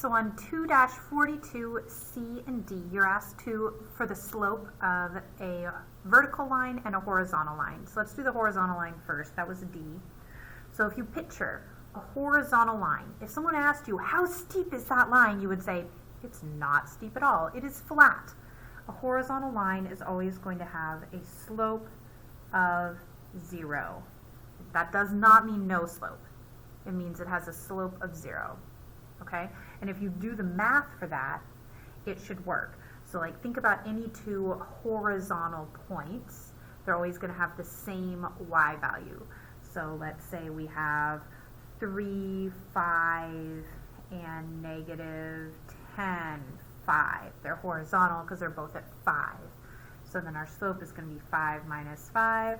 So on 2-42C and D, you're asked for the slope of a vertical line and a horizontal line. So let's do the horizontal line first. That was a D. So if you picture a horizontal line, if someone asked you, how steep is that line? You would say, it's not steep at all. It is flat. A horizontal line is always going to have a slope of 0. That does not mean no slope. It means it has a slope of 0. Okay? And if you do the math for that, it should work. So like think about any two horizontal points. They're always going to have the same y value. So let's say we have 3, 5, and negative 10, 5. They're horizontal because they're both at 5. So then our slope is going to be 5 minus 5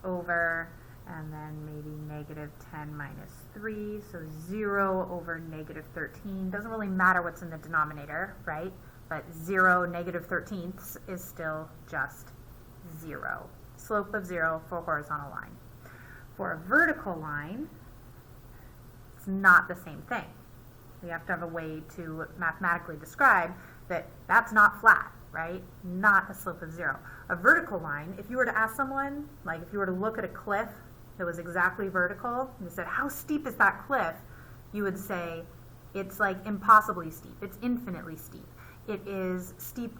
over, and then maybe negative 10 minus 3, so 0 over negative 13. Doesn't really matter what's in the denominator, right? But 0, negative 13ths is still just 0. Slope of 0 for a horizontal line. For a vertical line, it's not the same thing. We have to have a way to mathematically describe that that's not flat, right? Not a slope of 0. A vertical line, if you were to ask someone, like if you were to look at a cliff that was exactly vertical, and they said, how steep is that cliff? You would say, it's like impossibly steep. It's infinitely steep. It is steep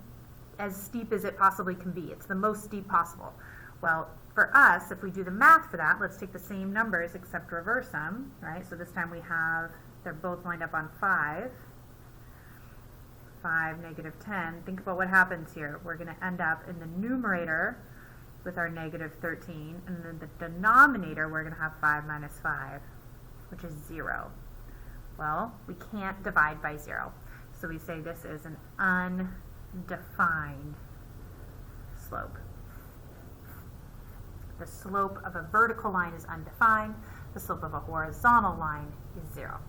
as it possibly can be. It's the most steep possible. Well, for us, if we do the math for that, let's take the same numbers except reverse them, right? So this time we have, they're both lined up on 5. 5, negative 10. Think about what happens here. We're going to end up in the numerator with our negative 13, and then the denominator we're going to have 5 minus 5, which is 0. Well, we can't divide by 0. So we say this is an undefined slope. The slope of a vertical line is undefined. The slope of a horizontal line is 0.